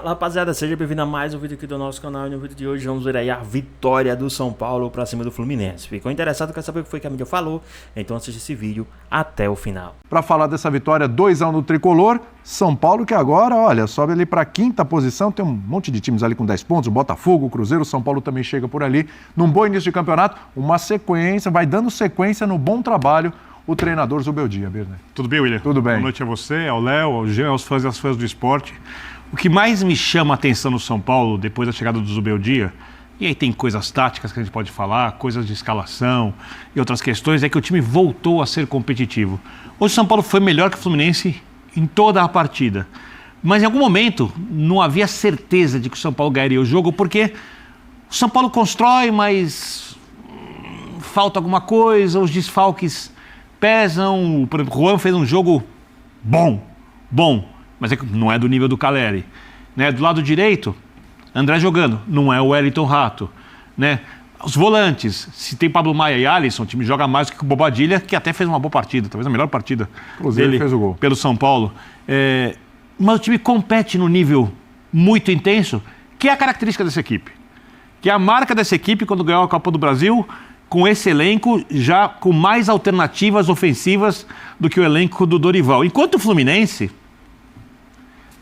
Fala, rapaziada, seja bem-vindo a mais um vídeo aqui do nosso canal. E no vídeo de hoje vamos ver aí a vitória do São Paulo pra cima do Fluminense. Ficou interessado, quer saber o que foi que a mídia falou? Então assiste esse vídeo até o final. Para falar dessa vitória 2-1 no Tricolor, São Paulo que agora, olha, sobe ali para a quinta posição, tem um monte de times ali com 10 pontos, o Botafogo, o Cruzeiro, o São Paulo também chega por ali. Num bom início de campeonato, uma sequência, vai dando sequência no bom trabalho o treinador Zubeldia, Birner. Tudo bem, William? Tudo bem. Boa noite a você, ao Léo, ao Jean, aos fãs e às fãs do esporte. O que mais me chama a atenção no São Paulo, depois da chegada do Zubeldia, e aí tem coisas táticas que a gente pode falar, coisas de escalação e outras questões, é que o time voltou a ser competitivo. Hoje o São Paulo foi melhor que o Fluminense em toda a partida. Mas em algum momento não havia certeza de que o São Paulo ganharia o jogo, porque o São Paulo constrói, mas falta alguma coisa, os desfalques pesam. Por exemplo, o Juan fez um jogo bom, mas não é do nível do Caleri. Né? Do lado direito, André jogando, não é o Wellington Rato. Né? Os volantes, se tem Pablo Maia e Alisson, o time joga mais do que o Bobadilla, que até fez uma boa partida, talvez a melhor partida dele fez o gol pelo São Paulo. Mas o time compete no nível muito intenso, que é a característica dessa equipe. Que é a marca dessa equipe quando ganhou a Copa do Brasil, com esse elenco já com mais alternativas ofensivas do que o elenco do Dorival. Enquanto o Fluminense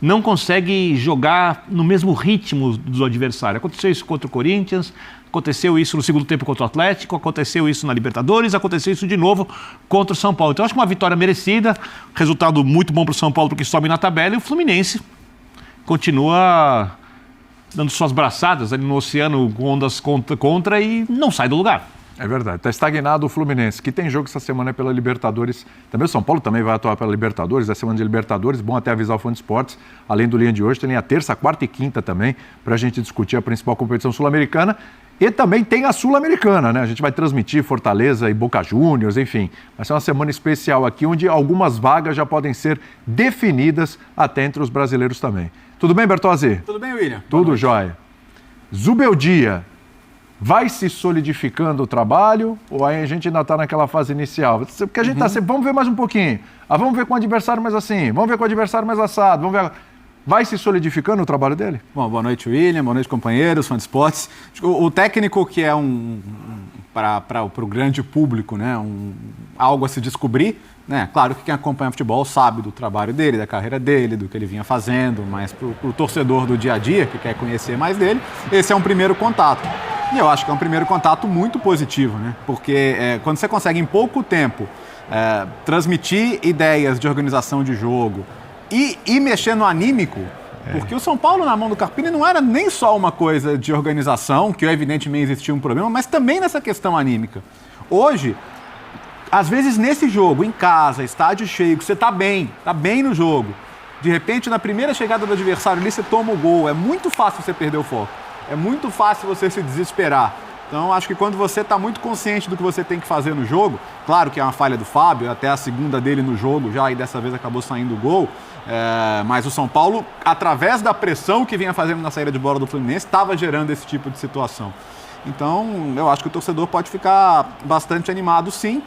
não consegue jogar no mesmo ritmo do adversário. Aconteceu isso contra o Corinthians, aconteceu isso no segundo tempo contra o Atlético, aconteceu isso na Libertadores, aconteceu isso de novo contra o São Paulo. Então acho que uma vitória merecida, resultado muito bom para o São Paulo porque sobe na tabela, e o Fluminense continua dando suas braçadas ali no oceano com ondas contra e não sai do lugar. É verdade, está estagnado o Fluminense, que tem jogo essa semana pela Libertadores. Também o São Paulo também vai atuar pela Libertadores, a semana de Libertadores. Bom até avisar o fã de esportes, além do linha de hoje, tem linha terça, quarta e quinta também, para a gente discutir a principal competição sul-americana. E também tem a Sul-Americana, né? A gente vai transmitir Fortaleza e Boca Juniors, enfim. Vai ser uma semana especial aqui, onde algumas vagas já podem ser definidas até entre os brasileiros também. Tudo bem, Bertozzi? Tudo bem, William? Tudo jóia. Zubeldia. Vai se solidificando o trabalho ou aí a gente ainda está naquela fase inicial? Porque a gente está sempre, vamos ver mais um pouquinho. Vamos ver com o adversário mais assim, vamos ver com o adversário mais assado, vamos ver. Vai se solidificando o trabalho dele? Bom, boa noite, William, boa noite, companheiros, fã de esportes. O técnico que é para o grande público, né, algo a se descobrir, né? Claro que quem acompanha futebol sabe do trabalho dele, da carreira dele, do que ele vinha fazendo, mas para o torcedor do dia a dia, que quer conhecer mais dele, esse é um primeiro contato. E eu acho que é um primeiro contato muito positivo, né? Porque quando você consegue em pouco tempo transmitir ideias de organização de jogo e mexer no anímico, porque o São Paulo na mão do Carpini não era nem só uma coisa de organização, que evidentemente existia um problema, mas também nessa questão anímica. Hoje, às vezes nesse jogo, em casa, estádio cheio, que você tá bem no jogo, de repente na primeira chegada do adversário ali você toma o gol, é muito fácil você perder o foco. É muito fácil você se desesperar. Então, acho que quando você está muito consciente do que você tem que fazer no jogo, claro que é uma falha do Fábio, até a segunda dele no jogo já, e dessa vez acabou saindo o gol, mas o São Paulo, através da pressão que vinha fazendo na saída de bola do Fluminense, estava gerando esse tipo de situação. Então, eu acho que o torcedor pode ficar bastante animado, sim.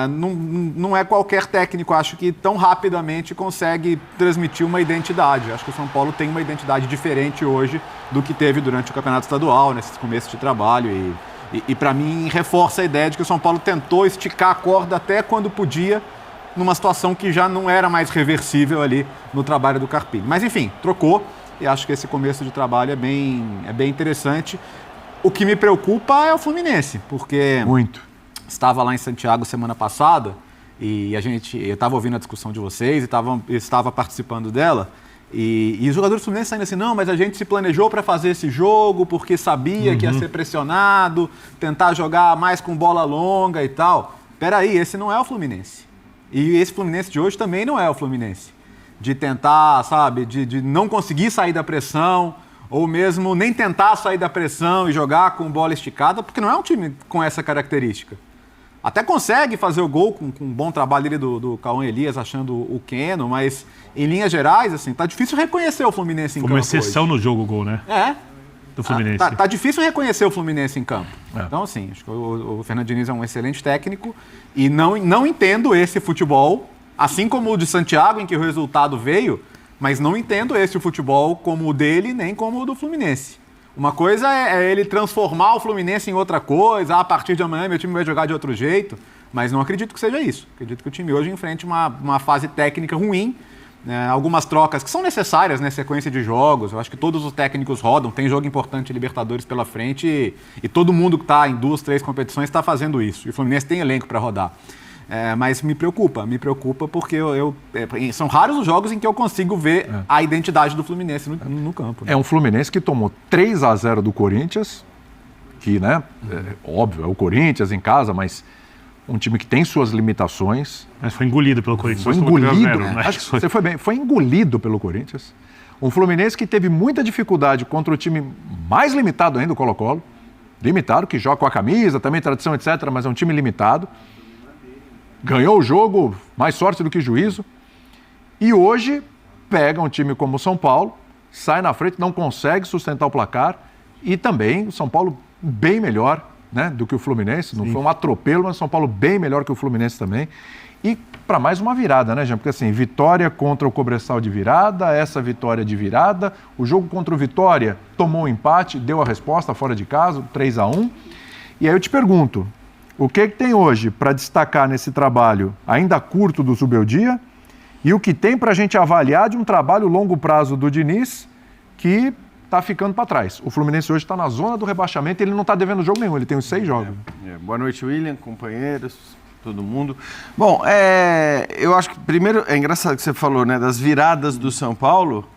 Não é qualquer técnico, acho que tão rapidamente consegue transmitir uma identidade. Acho que o São Paulo tem uma identidade diferente hoje do que teve durante o Campeonato Estadual, nesse começo de trabalho. E para mim, reforça a ideia de que o São Paulo tentou esticar a corda até quando podia, numa situação que já não era mais reversível ali no trabalho do Carpini. Mas enfim, trocou, e acho que esse começo de trabalho é bem interessante. O que me preocupa é o Fluminense, porque estava lá em Santiago semana passada e eu estava ouvindo a discussão de vocês e estava participando dela, e os jogadores do Fluminense saindo assim, não, mas a gente se planejou para fazer esse jogo porque sabia que ia ser pressionado, tentar jogar mais com bola longa e tal. Peraí, esse não é o Fluminense. E esse Fluminense de hoje também não é o Fluminense. De tentar, sabe, de não conseguir sair da pressão, ou mesmo nem tentar sair da pressão e jogar com bola esticada, porque não é um time com essa característica. Até consegue fazer o gol com um bom trabalho ali do Cauã Elias, achando o Keno, mas em linhas gerais, assim, tá difícil reconhecer o Fluminense em campo. Foi uma exceção hoje no jogo, o gol, né? Do Fluminense. Tá difícil reconhecer o Fluminense em campo. Então, assim, acho que o Fernando Diniz é um excelente técnico e não entendo esse futebol, assim como o de Santiago, em que o resultado veio, mas não entendo esse futebol como o dele, nem como o do Fluminense. Uma coisa é ele transformar o Fluminense em outra coisa, a partir de amanhã meu time vai jogar de outro jeito, mas não acredito que seja isso. Acredito que o time hoje enfrente uma fase técnica ruim, algumas trocas que são necessárias, né, sequência de jogos. Eu acho que todos os técnicos rodam, tem jogo importante Libertadores pela frente e todo mundo que está em 2, 3 competições está fazendo isso. E o Fluminense tem elenco para rodar. Mas me preocupa porque são raros os jogos em que eu consigo ver a identidade do Fluminense no campo. Né? É um Fluminense que tomou 3-0 do Corinthians, que, né, óbvio, é o Corinthians em casa, mas um time que tem suas limitações. Mas foi engolido pelo Corinthians. Foi engolido, acho que você foi bem, foi engolido pelo Corinthians. Um Fluminense que teve muita dificuldade contra o time mais limitado ainda, o Colo-Colo. Limitado, que joga com a camisa, também tradição, etc., mas é um time limitado. Ganhou o jogo, mais sorte do que juízo. E hoje pega um time como o São Paulo, sai na frente, não consegue sustentar o placar. E também o São Paulo bem melhor, né, do que o Fluminense. Não foi um atropelo, mas o São Paulo bem melhor que o Fluminense também. E para mais uma virada, né, Jean? Porque assim, vitória contra o Cobresal de virada, essa vitória de virada. O jogo contra o Vitória tomou um empate, deu a resposta fora de casa, 3-1. E aí eu te pergunto, o que tem hoje para destacar nesse trabalho ainda curto do Zubeldia e o que tem para a gente avaliar de um trabalho longo prazo do Diniz que está ficando para trás? O Fluminense hoje está na zona do rebaixamento e ele não está devendo jogo nenhum, ele tem os 6 jogos. Boa noite, William, companheiros, todo mundo. Bom, eu acho que primeiro é engraçado que você falou, né, das viradas do São Paulo,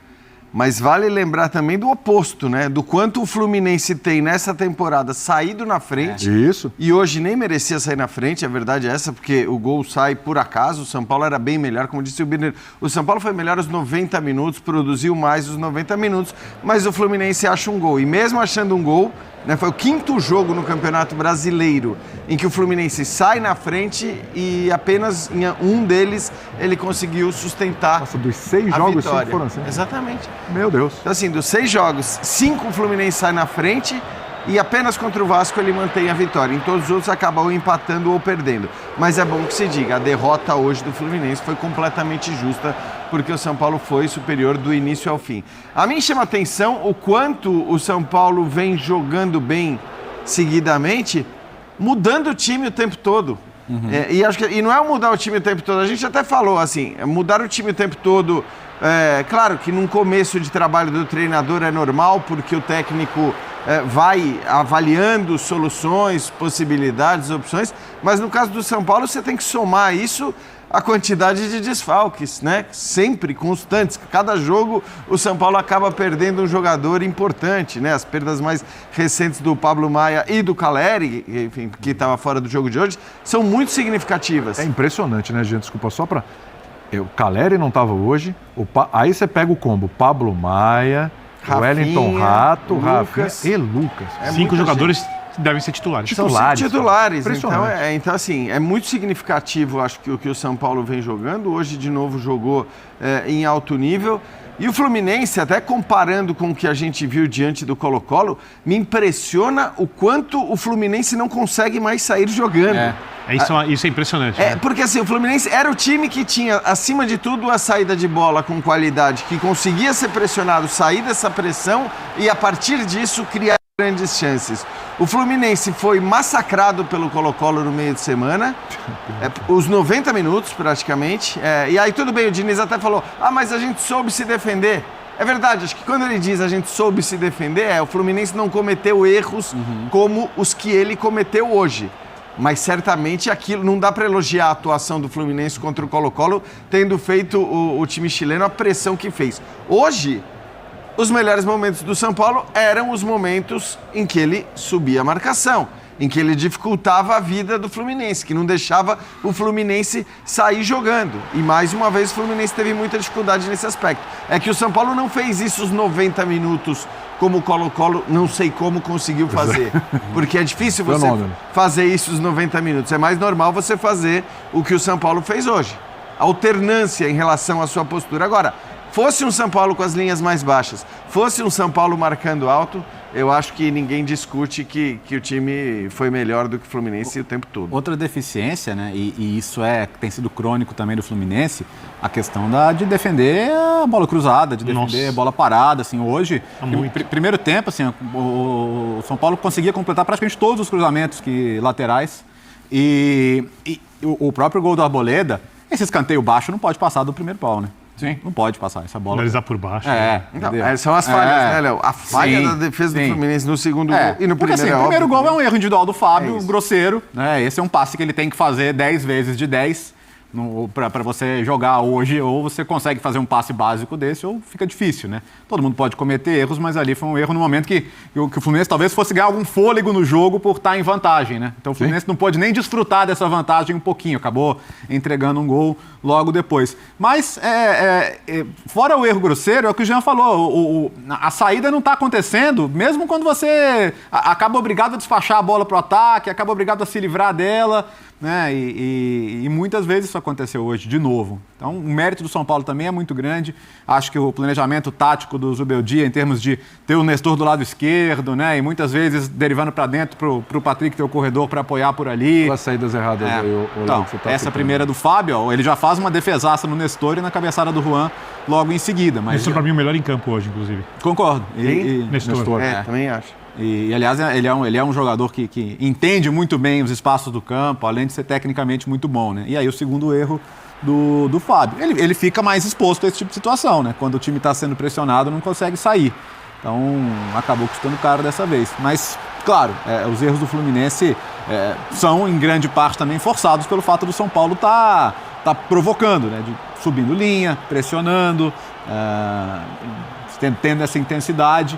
mas vale lembrar também do oposto, né? Do quanto o Fluminense tem nessa temporada saído na frente. Isso. E hoje nem merecia sair na frente, a verdade é essa, porque o gol sai por acaso. O São Paulo era bem melhor, como disse o Birner. O São Paulo foi melhor os 90 minutos, produziu mais os 90 minutos, mas o Fluminense acha um gol. E mesmo achando um gol, né, foi o 5º jogo no Campeonato Brasileiro em que o Fluminense sai na frente e apenas em um deles ele conseguiu sustentar. Nossa, dos 6 jogos, 5 foram assim. Exatamente. Meu Deus. Então, assim, dos 6 jogos, 5 o Fluminense sai na frente e apenas contra o Vasco ele mantém a vitória. Em todos os outros acabou empatando ou perdendo. Mas é bom que se diga, a derrota hoje do Fluminense foi completamente justa, porque o São Paulo foi superior do início ao fim. A mim chama atenção o quanto o São Paulo vem jogando bem seguidamente, mudando o time o tempo todo. E não é mudar o time o tempo todo, a gente até falou assim, mudar o time o tempo todo, claro que num começo de trabalho do treinador é normal, porque o técnico vai avaliando soluções, possibilidades, opções, mas no caso do São Paulo você tem que somar isso a quantidade de desfalques, né? Sempre constantes. Cada jogo o São Paulo acaba perdendo um jogador importante, né? As perdas mais recentes do Pablo Maia e do Caleri, enfim, que estava fora do jogo de hoje, são muito significativas. É impressionante, né, gente? Desculpa, só para... O Caleri não estava hoje, aí você pega o combo Pablo Maia, Rafinha, Wellington Rato, Lucas. Rafinha e Lucas. 5 jogadores devem ser titulares. São 5 titulares. Impressionante. Então, assim, é muito significativo, acho que o que o São Paulo vem jogando. Hoje, de novo, jogou em alto nível. E o Fluminense, até comparando com o que a gente viu diante do Colo-Colo, me impressiona o quanto o Fluminense não consegue mais sair jogando. Isso é impressionante. Né? Porque assim, o Fluminense era o time que tinha, acima de tudo, a saída de bola com qualidade, que conseguia ser pressionado, sair dessa pressão e, a partir disso, criar grandes chances. O Fluminense foi massacrado pelo Colo-Colo no meio de semana, os 90 minutos praticamente, e aí tudo bem, o Diniz até falou, mas a gente soube se defender. É verdade, acho que quando ele diz a gente soube se defender, o Fluminense não cometeu erros como os que ele cometeu hoje. Mas certamente aquilo não dá para elogiar a atuação do Fluminense contra o Colo-Colo, tendo feito o time chileno a pressão que fez. Hoje, os melhores momentos do São Paulo eram os momentos em que ele subia a marcação, em que ele dificultava a vida do Fluminense, que não deixava o Fluminense sair jogando. E mais uma vez o Fluminense teve muita dificuldade nesse aspecto. É que o São Paulo não fez isso os 90 minutos como o Colo-Colo, não sei como conseguiu fazer. Porque é difícil você fazer isso os 90 minutos. É mais normal você fazer o que o São Paulo fez hoje. Alternância em relação à sua postura. Agora, Fosse um São Paulo com as linhas mais baixas, fosse um São Paulo marcando alto, eu acho que ninguém discute que o time foi melhor do que o Fluminense o tempo todo. Outra deficiência, né, e isso tem sido crônico também do Fluminense, a questão de defender a bola cruzada, de defender a bola parada. Assim, hoje, primeiro tempo, assim, o São Paulo conseguia completar praticamente todos os cruzamentos laterais. E o próprio gol do Arboleda, esse escanteio baixo não pode passar do primeiro pau, né? Sim. Não pode passar essa bola. Analisar por baixo. São as falhas, né, Léo? A falha da defesa do Fluminense no segundo gol e no primeiro. Assim, o primeiro gol é um erro individual do Fábio, grosseiro. Né? Esse é um passe que ele tem que fazer 10 vezes de 10 para você jogar hoje. Ou você consegue fazer um passe básico desse, ou fica difícil, né? Todo mundo pode cometer erros, mas ali foi um erro no momento que o Fluminense talvez fosse ganhar algum fôlego no jogo por estar em vantagem, né? Então o Fluminense não pôde nem desfrutar dessa vantagem um pouquinho. Acabou entregando um gol logo depois. Mas, fora o erro grosseiro, é o que o Jean falou, a saída não está acontecendo, mesmo quando você acaba obrigado a despachar a bola para o ataque, acaba obrigado a se livrar dela, né? E muitas vezes isso aconteceu hoje, de novo. Então, o mérito do São Paulo também é muito grande. Acho que o planejamento tático do Zubeldia, em termos de ter o Nestor do lado esquerdo, né? E muitas vezes derivando para dentro para o Patrick ter o corredor para apoiar por ali. As saídas erradas aí, então, essa primeira do Fábio, ó, ele já faz uma defesaça no Nestor e na cabeçada do Juan logo em seguida. Mas Nestor, para mim, é o melhor em campo hoje, inclusive. Concordo. Nestor. Também acho. E aliás, ele é um jogador que entende muito bem os espaços do campo, além de ser tecnicamente muito bom, né? E aí o segundo erro do Fábio. Ele fica mais exposto a esse tipo de situação, né? Quando o time está sendo pressionado, não consegue sair. Então, acabou custando caro dessa vez. Mas, claro, os erros do Fluminense são, em grande parte, também forçados pelo fato do São Paulo tá provocando, né? Subindo linha, pressionando, tendo essa intensidade.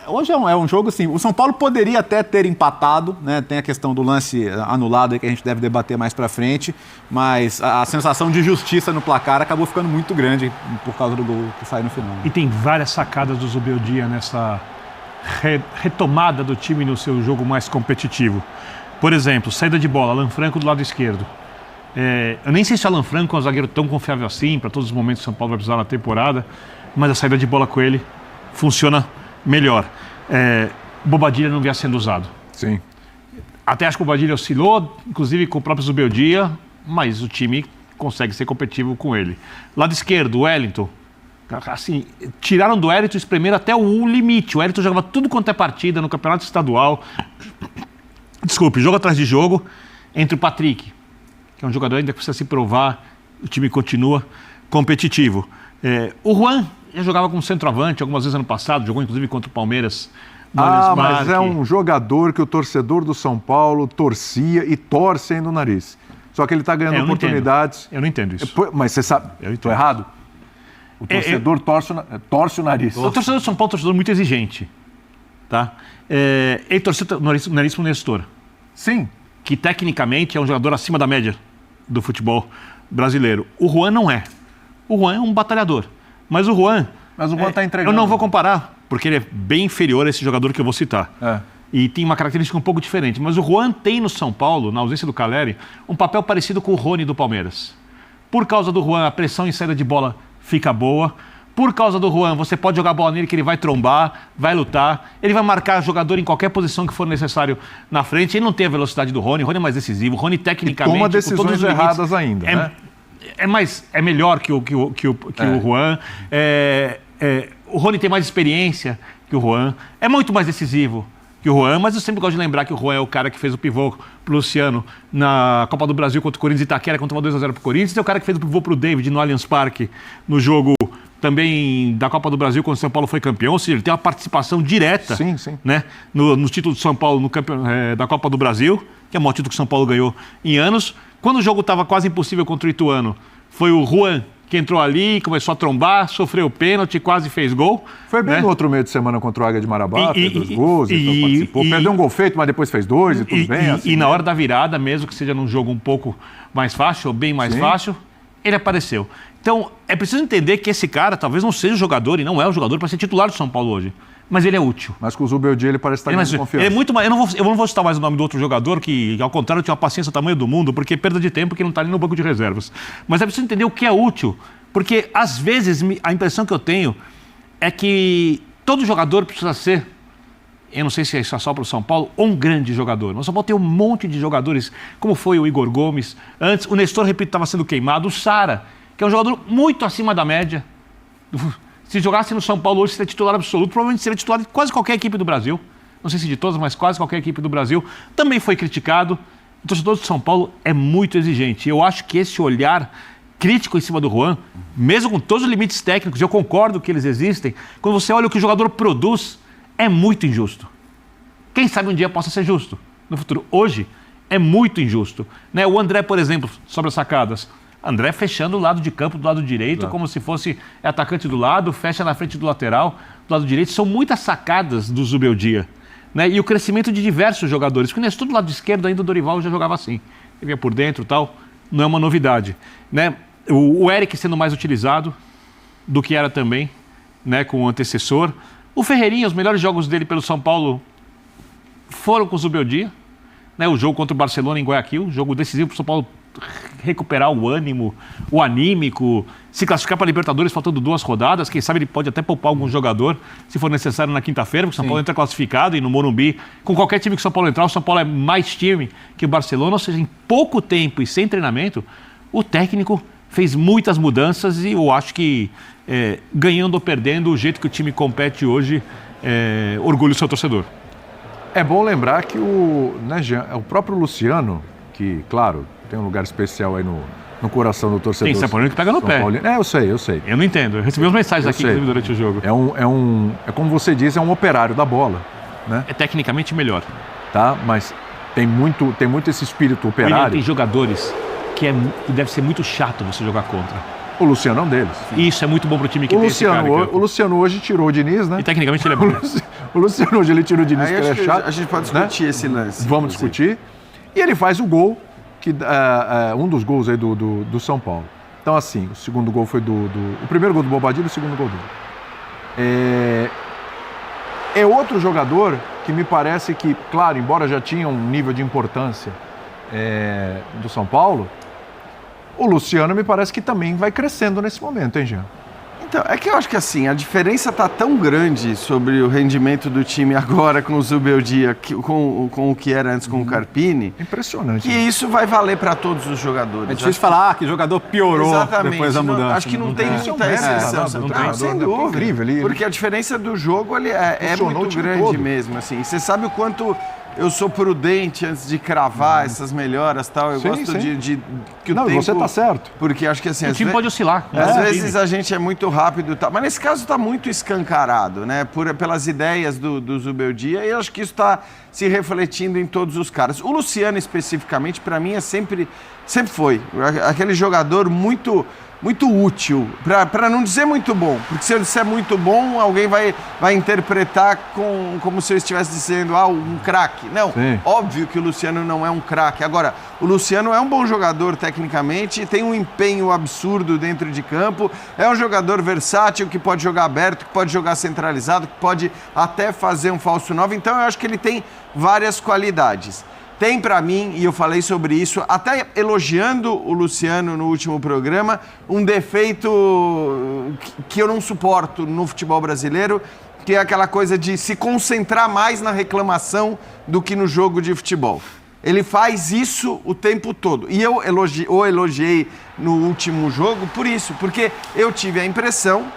Hoje é um jogo assim, o São Paulo poderia até ter empatado, né? Tem a questão do lance anulado aí que a gente deve debater mais pra frente, mas a sensação de justiça no placar acabou ficando muito grande por causa do gol que saiu no final. E tem várias sacadas do Zubeldia nessa retomada do time no seu jogo mais competitivo. Por exemplo, saída de bola, Alan Franco do lado esquerdo. Eu nem sei se o Alan Franco é um zagueiro tão confiável assim, para todos os momentos que o São Paulo vai precisar na temporada, mas a saída de bola com ele funciona melhor. Bobadilha não vinha sendo usado. Sim. Até acho que o Bobadilha oscilou, inclusive com o próprio Zubeldia, mas o time consegue ser competitivo com ele. Lado esquerdo, o Wellington. Assim, tiraram do Wellington e espremeram até o limite. O Wellington jogava tudo quanto é partida no campeonato estadual. Desculpe, jogo atrás de jogo. Entre o Patrick, que é um jogador ainda que precisa se provar, o time continua competitivo. O Juan já jogava como centroavante algumas vezes ano passado, jogou inclusive contra o Palmeiras. Mas é um jogador que o torcedor do São Paulo torcia e torce ainda o nariz. Só que ele está ganhando oportunidades. Eu não entendo isso. Mas você sabe, estou errado? O torcedor torce o nariz. O torcedor do São Paulo é um torcedor muito exigente. Tá? Ele torceu o nariz para o Nestor. Sim. Que tecnicamente é um jogador acima da média do futebol brasileiro. O Juan não é. O Juan é um batalhador. Mas o Juan está entregando. Eu não vou comparar, porque ele é bem inferior a esse jogador que eu vou citar. E tem uma característica um pouco diferente. Mas o Juan tem no São Paulo, na ausência do Caleri, um papel parecido com o Rony do Palmeiras. Por causa do Juan, a pressão em saída de bola fica boa. Por causa do Juan, você pode jogar a bola nele que ele vai trombar, vai lutar. Ele vai marcar jogador em qualquer posição que for necessário na frente. Ele não tem a velocidade do Rony. O Rony é mais decisivo. O Rony, tecnicamente... E toma decisões erradas ainda, né? É melhor que o Juan. O Rony tem mais experiência que o Juan. É muito mais decisivo que o Juan, mas eu sempre gosto de lembrar que o Juan é o cara que fez o pivô pro Luciano na Copa do Brasil contra o Corinthians Itaquera, contra uma 2-0 pro Corinthians. É o cara que fez o pivô pro David no Allianz Parque, no jogo também da Copa do Brasil, quando o São Paulo foi campeão. Ou seja, ele tem uma participação direta, sim. Né, no título do São Paulo da Copa do Brasil, que é o maior título que o São Paulo ganhou em anos. Quando o jogo estava quase impossível contra o Ituano, foi o Juan que entrou ali, começou a trombar, sofreu pênalti, quase fez gol. Foi bem, né? No outro meio de semana contra o Águia de Marabá, fez 2 gols, então participou. Perdeu um gol feito, mas depois fez 2 e tudo bem. E na hora da virada, mesmo que seja num jogo um pouco mais fácil, ou bem mais fácil, ele apareceu. Então, é preciso entender que esse cara talvez não seja o jogador, e não é o jogador para ser titular do São Paulo hoje. Mas ele é útil. Mas com o Zubeldia ele parece estar ganhando confiança. Ele é muito mais, eu não vou citar mais o nome do outro jogador, que ao contrário tinha uma paciência do tamanho do mundo, porque é perda de tempo que não está ali no banco de reservas. Mas é preciso entender o que é útil Porque, às vezes, a impressão que eu tenho é que todo jogador precisa ser, eu não sei se é isso só para o São Paulo, ou um grande jogador. Mas o São Paulo tem um monte de jogadores, como foi o Igor Gomes. Antes, o Nestor, repito, estava sendo queimado. O Sara, que é um jogador muito acima da média. Se jogasse no São Paulo hoje, seria titular absoluto. Provavelmente seria titular de quase qualquer equipe do Brasil. Não sei se de todas, mas quase qualquer equipe do Brasil. Também foi criticado. O torcedor do São Paulo é muito exigente. Eu acho que esse olhar crítico em cima do Juan, mesmo com todos os limites técnicos, eu concordo que eles existem, quando você olha o que o jogador produz, é muito injusto. Quem sabe um dia possa ser justo no futuro. Hoje é muito injusto. Né? O André, por exemplo, sobre as sacadas. André fechando o lado de campo do lado direito, como se fosse atacante do lado, fecha na frente do lateral, do lado direito. São muitas sacadas do Zubeldia. Né? E o crescimento de diversos jogadores. Porque o Nestor do lado esquerdo ainda o Dorival já jogava assim. Ele vinha por dentro e tal. Não é uma novidade. Né? O Eric sendo mais utilizado do que era também, né, com o antecessor. O Ferreirinha, os melhores jogos dele pelo São Paulo foram com o Zubeldia. Né? O jogo contra o Barcelona em Guayaquil, jogo decisivo para o São Paulo recuperar o ânimo, o anímico, se classificar para a Libertadores faltando 2 rodadas. Quem sabe ele pode até poupar algum jogador, se for necessário, na quinta-feira, porque o São Paulo entra classificado e no Morumbi, com qualquer time que o São Paulo entrar, o São Paulo é mais time que o Barcelona. Ou seja, em pouco tempo e sem treinamento, o técnico fez muitas mudanças e eu acho que, ganhando ou perdendo, o jeito que o time compete hoje, orgulha o seu torcedor. É bom lembrar que o próprio Luciano, que, claro, tem um lugar especial aí no coração do torcedor. Tem São Paulo que pega no pé. Eu sei. Eu não entendo. Eu recebi umas mensagens aqui durante o jogo. É como você diz, é um operário da bola. Né? É tecnicamente melhor. Tá, mas tem muito esse espírito operário. Tem jogadores que deve ser muito chato você jogar contra. O Luciano é um deles. Isso é muito bom pro time que tem esse cara. O Luciano hoje tirou o Diniz, né? E tecnicamente ele é bom. O Luciano hoje ele tirou o Diniz, que ele é chato. A gente pode discutir esse lance. Vamos discutir. E ele faz o gol, um dos gols aí do São Paulo. Então, assim, o segundo gol foi o primeiro gol do Bobadilha e o segundo gol dele. É outro jogador que me parece que, claro, embora já tinha um nível de importância do São Paulo, o Luciano me parece que também vai crescendo nesse momento, hein, Jean? Então, é que eu acho que assim, a diferença está tão grande sobre o rendimento do time agora com o Zubeldia, com o que era antes com o Carpini. Impressionante. Que isso vai valer para todos os jogadores. É difícil falar que o jogador piorou depois da mudança. Acho que não tem muita exceção. Sem dúvida. Porque a diferença do jogo é muito grande mesmo. Assim. Você sabe o quanto eu sou prudente antes de cravar essas melhoras e tal. Eu gosto de que o tempo... você está certo. Porque acho que assim... O time pode oscilar. Às vezes a gente é muito rápido, mas nesse caso está muito escancarado, né? Pelas ideias do Zubeldia, e eu acho que isso está se refletindo em todos os caras. O Luciano, especificamente, para mim, sempre foi aquele jogador muito útil, para não dizer muito bom, porque se eu disser muito bom, alguém vai interpretar como se eu estivesse dizendo, um craque. Não, óbvio que o Luciano não é um craque. Agora, o Luciano é um bom jogador tecnicamente, tem um empenho absurdo dentro de campo, é um jogador versátil que pode jogar aberto, que pode jogar centralizado, que pode até fazer um falso 9, então eu acho que ele tem várias qualidades. Tem para mim, e eu falei sobre isso, até elogiando o Luciano no último programa, um defeito que eu não suporto no futebol brasileiro, que é aquela coisa de se concentrar mais na reclamação do que no jogo de futebol. Ele faz isso o tempo todo. E eu elogiei no último jogo por isso, porque eu tive a impressão,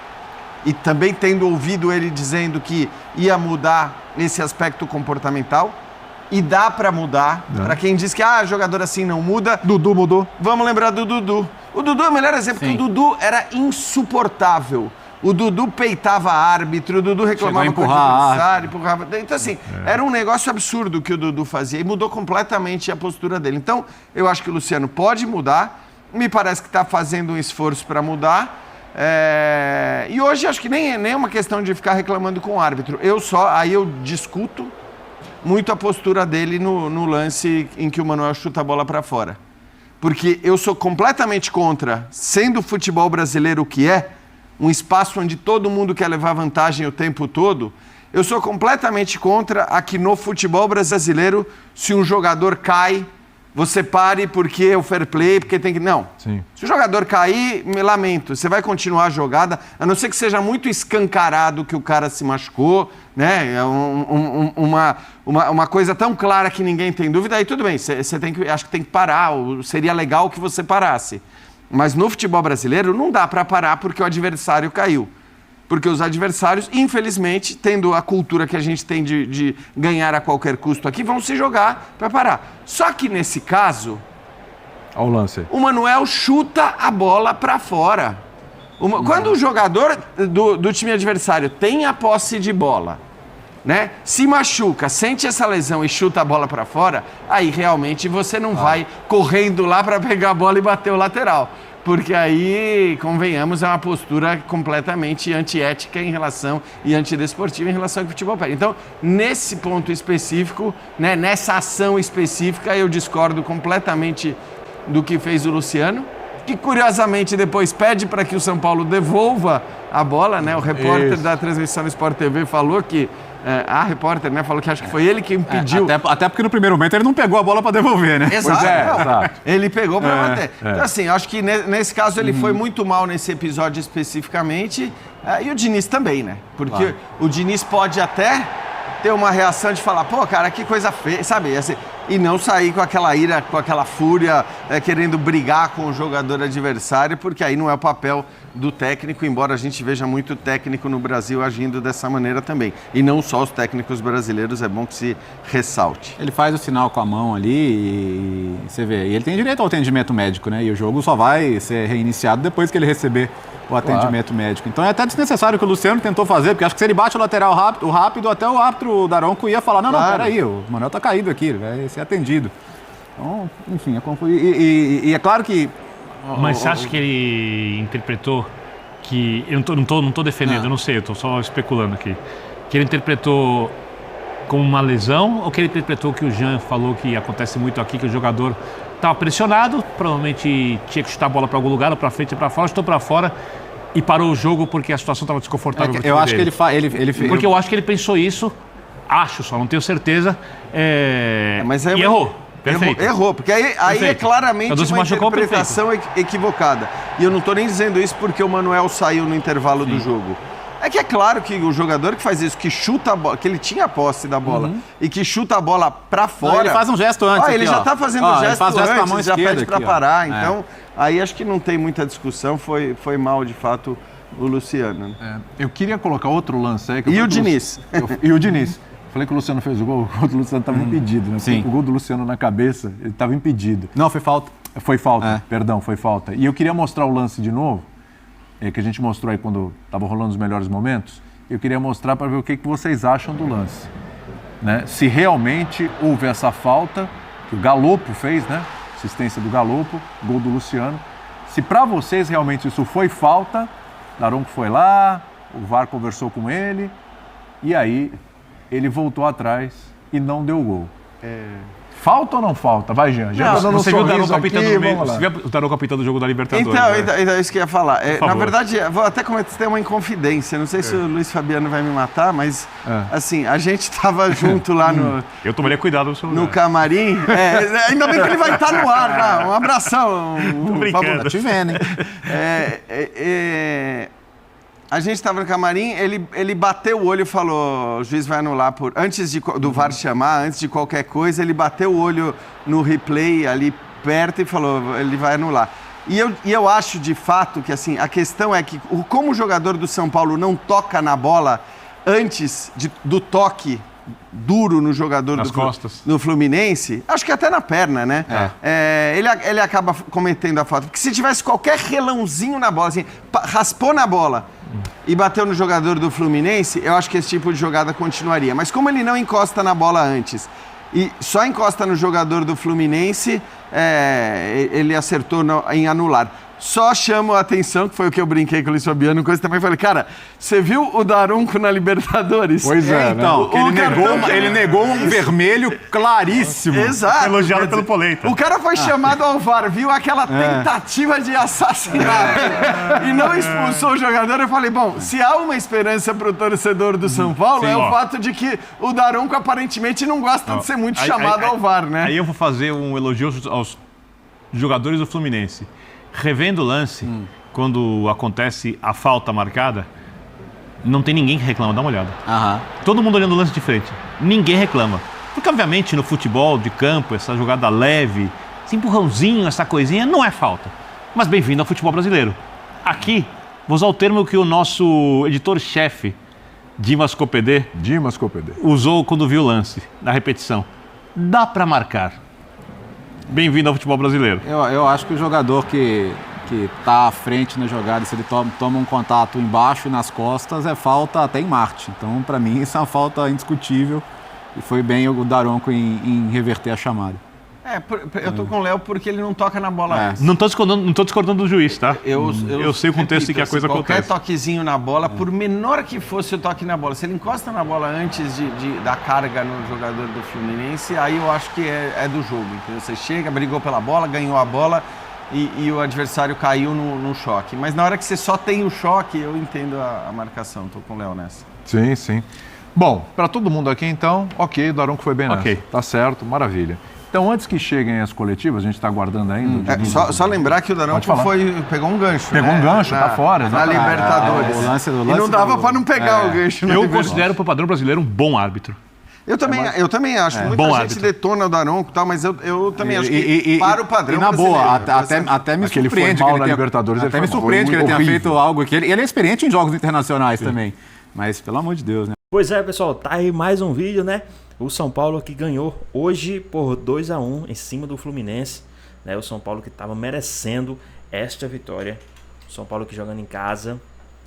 e também tendo ouvido ele dizendo que ia mudar esse aspecto comportamental, e dá para mudar. Para quem diz que jogador assim não muda. Dudu mudou. Vamos lembrar do Dudu. O Dudu é o melhor exemplo, porque o Dudu era insuportável. O Dudu peitava árbitro, o Dudu reclamava com o adversário, empurrava. Então, assim, era um negócio absurdo que o Dudu fazia e mudou completamente a postura dele. Então, eu acho que o Luciano pode mudar. Me parece que está fazendo um esforço para mudar. E hoje acho que nem é uma questão de ficar reclamando com o árbitro. Aí eu discuto muito a postura dele no lance em que o Manuel chuta a bola para fora. Porque eu sou completamente contra, sendo o futebol brasileiro o que é, um espaço onde todo mundo quer levar vantagem o tempo todo, eu sou completamente contra a que no futebol brasileiro, se um jogador cai, você pare porque é o fair play, porque tem que... Não. Sim. Se o jogador cair, me lamento, você vai continuar a jogada, a não ser que seja muito escancarado que o cara se machucou, né? É uma coisa tão clara que ninguém tem dúvida, aí tudo bem, você tem que, acho que tem que parar, seria legal que você parasse. Mas no futebol brasileiro não dá para parar porque o adversário caiu. Porque os adversários, infelizmente, tendo a cultura que a gente tem de ganhar a qualquer custo aqui, vão se jogar para parar. Só que nesse caso, Olha o lance aí. o Manuel chuta a bola para fora. Quando o jogador do time adversário tem a posse de bola, né, se machuca, sente essa lesão e chuta a bola para fora, aí realmente você não vai correndo lá para pegar a bola e bater o lateral. Porque aí, convenhamos, é uma postura completamente antiética em relação e antidesportiva em relação ao que o futebol pede. Então, nesse ponto específico, né, nessa ação específica, eu discordo completamente do que fez o Luciano, que curiosamente depois pede para que o São Paulo devolva a bola, né? O repórter da transmissão do Sport TV falou que a repórter, né, falou que acho que foi ele que impediu. Até porque no primeiro momento ele não pegou a bola para devolver, né? Exato. Exato. Ele pegou para bater. Então, assim, acho que nesse caso ele foi muito mal nesse episódio especificamente. E o Diniz também, né? Porque o Diniz pode até ter uma reação de falar, pô, cara, que coisa feia, sabe? Assim, e não sair com aquela ira, com aquela fúria, querendo brigar com o jogador adversário, porque aí não é o papel do técnico, embora a gente veja muito técnico no Brasil agindo dessa maneira também. E não só os técnicos brasileiros, é bom que se ressalte. Ele faz o sinal com a mão ali e você vê. E ele tem direito ao atendimento médico, né? E o jogo só vai ser reiniciado depois que ele receber o atendimento médico. Então é até desnecessário o que o Luciano tentou fazer, porque acho que se ele bate o lateral rápido, até o árbitro Daronco ia falar, não, peraí, o Manuel tá caído aqui, ele vai ser atendido. Então, enfim, e é claro que... Mas você acha que ele interpretou que... Eu não tô defendendo, eu não sei, eu tô só especulando aqui. Que ele interpretou como uma lesão ou que ele interpretou que o Jean falou que acontece muito aqui, que o jogador estava pressionado, provavelmente tinha que chutar a bola para algum lugar, ou para frente ou para fora, chutou para fora e parou o jogo porque a situação estava desconfortável. Eu acho que ele fez... Porque eu acho que ele pensou isso, acho só, não tenho certeza, Mas aí e errou. Perfeito. Errou, porque aí é claramente uma interpretação equivocada. E eu não estou nem dizendo isso porque o Manuel saiu no intervalo do jogo. É que é claro que o jogador que faz isso, que chuta a bola, que ele tinha a posse da bola e que chuta a bola pra fora... Não, ele faz um gesto antes. Ele já tá fazendo o gesto antes, com a mão já pede pra aqui, parar. Então, aí acho que não tem muita discussão, foi mal de fato o Luciano. Eu queria colocar outro lance aí. E o Diniz. E o Diniz. Falei que o Luciano fez o gol do Luciano estava impedido, né? Sim. O gol do Luciano na cabeça, ele estava impedido. Não, foi falta. Foi falta, perdão, foi falta. E eu queria mostrar o lance de novo, que a gente mostrou aí quando estava rolando os melhores momentos. Eu queria mostrar para ver o que vocês acham do lance. Né? Se realmente houve essa falta, que o Galopo fez, né? Assistência do Galopo, gol do Luciano. Se para vocês realmente isso foi falta, Daronco foi lá, o VAR conversou com ele, e aí ele voltou atrás e não deu gol. Falta ou não falta? Vai, Jean. Você viu o Daronco apitando no meio? Você viu o Daronco apitando o jogo da Libertadores? Então, é isso que eu ia falar. Na verdade, vou até ter uma inconfidência. Não sei se o Luiz Fabiano vai me matar, mas assim, a gente estava junto lá no... Eu tomaria cuidado no camarim. Ainda bem que ele vai estar no ar lá. Um abração. Brincando. Tá te vendo, hein? A gente estava no camarim, ele bateu o olho e falou, o juiz vai anular antes do VAR chamar, antes de qualquer coisa, ele bateu o olho no replay ali perto e falou, ele vai anular. E eu acho de fato que assim, a questão é que como o jogador do São Paulo não toca na bola antes do toque duro no jogador do Fluminense, acho que até na perna, né? Ele acaba cometendo a falta. Porque se tivesse qualquer relãozinho na bola, assim, raspou na bola e bateu no jogador do Fluminense, eu acho que esse tipo de jogada continuaria. Mas como ele não encosta na bola antes e só encosta no jogador do Fluminense, ele acertou em anular. Só chamo a atenção, que foi o que eu brinquei com o Luiz Fabiano, coisa também. Falei, cara, você viu o Daronco na Libertadores? Pois é, então, ele negou um vermelho claríssimo. Exato. Elogiado pelo Polenta. O cara foi chamado ao VAR, viu aquela tentativa de assassinato e não expulsou o jogador. Eu falei, bom, se há uma esperança para o torcedor do São Paulo, Sim, é o ó. fato de que o Daronco aparentemente não gosta de ser muito chamado ao VAR, né? Aí eu vou fazer um elogio aos jogadores do Fluminense. Revendo o lance, quando acontece a falta marcada, não tem ninguém que reclama, dá uma olhada. Todo mundo olhando o lance de frente, ninguém reclama. Porque, obviamente, no futebol de campo, essa jogada leve, esse empurrãozinho, essa coisinha, não é falta. Mas bem-vindo ao futebol brasileiro. Aqui, vou usar o termo que o nosso editor-chefe, Dimas Copedê, usou quando viu o lance, na repetição. Dá pra marcar. Bem-vindo ao futebol brasileiro. Eu acho que o jogador que tá à frente na jogada, se ele toma um contato embaixo e nas costas, é falta até em Marte. Então, para mim, isso é uma falta indiscutível. E foi bem o Daronco em reverter a chamada. Eu tô com o Léo porque ele não toca na bola antes. Não tô discordando do juiz, tá? Eu sei o contexto em que a coisa qualquer acontece. Qualquer toquezinho na bola, por menor que fosse o toque na bola, se ele encosta na bola antes da carga no jogador do Fluminense, aí eu acho que é do jogo. Entendeu? Você chega, brigou pela bola, ganhou a bola e o adversário caiu no choque. Mas na hora que você só tem o choque, eu entendo a marcação. Tô com o Léo nessa. Sim. Bom, para todo mundo aqui então, ok, o Daronco foi bem nessa. Ok. Tá certo, maravilha. Então, antes que cheguem as coletivas, a gente está aguardando ainda. Só lembrar que o Daronco pegou um gancho. Pegou um gancho, tá fora, na exatamente. Libertadores. O lance e não dava para não pegar o gancho. Eu considero pro padrão brasileiro um bom árbitro. Eu também acho. Muita Bom gente árbitro. detona o Daronco e tal, mas eu também acho que para o padrão e na boa, brasileiro, até me Mas que ele foi surpreende mal que ele na tenha, Libertadores, até ele me foi surpreende que ele tenha horrível. feito algo que ele é experiente em jogos internacionais também. Mas pelo amor de Deus, né? Pois é, pessoal, tá aí mais um vídeo, né? O São Paulo que ganhou hoje por 2-1 em cima do Fluminense, né? O São Paulo que estava merecendo esta vitória. O São Paulo que jogando em casa,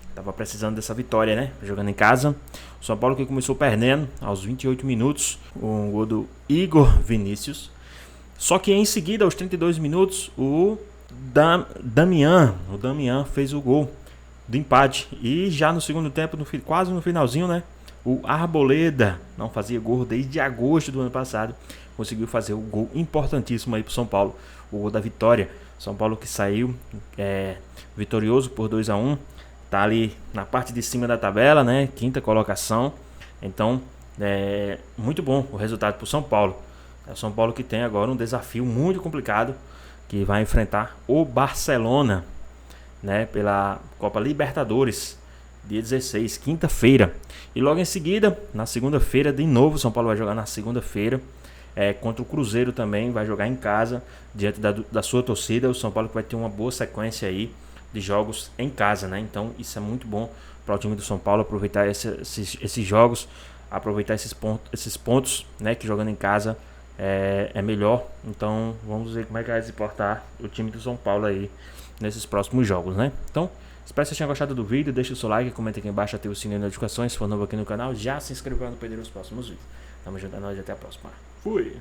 estava precisando dessa vitória, né? Jogando em casa. O São Paulo que começou perdendo aos 28 minutos, um gol do Igor Vinícius. Só que em seguida, aos 32 minutos, o Damian fez o gol do empate. E já no segundo tempo, quase no finalzinho, né? O Arboleda não fazia gol desde agosto do ano passado. Conseguiu fazer o gol importantíssimo aí pro São Paulo. O gol da vitória. São Paulo que saiu vitorioso por 2-1. Tá ali na parte de cima da tabela, né? Quinta colocação. Então, muito bom o resultado pro São Paulo. É o São Paulo que tem agora um desafio muito complicado. Que vai enfrentar o Barcelona, né? Pela Copa Libertadores. Dia 16, quinta-feira. E logo em seguida, na segunda-feira, de novo, o São Paulo vai jogar na segunda-feira. Contra o Cruzeiro também, vai jogar em casa, diante da sua torcida. O São Paulo vai ter uma boa sequência aí de jogos em casa, né? Então isso é muito bom para o time do São Paulo, aproveitar esses jogos, aproveitar esses pontos, né? Que jogando em casa é melhor. Então vamos ver como é que vai se portar o time do São Paulo aí nesses próximos jogos, né? Então, espero que vocês tenham gostado do vídeo, deixa o seu like, comenta aqui embaixo, ativa o sininho de notificações, se for novo aqui no canal, já se inscreva para não perder os próximos vídeos. Tamo junto, é nóis, até a próxima. Fui!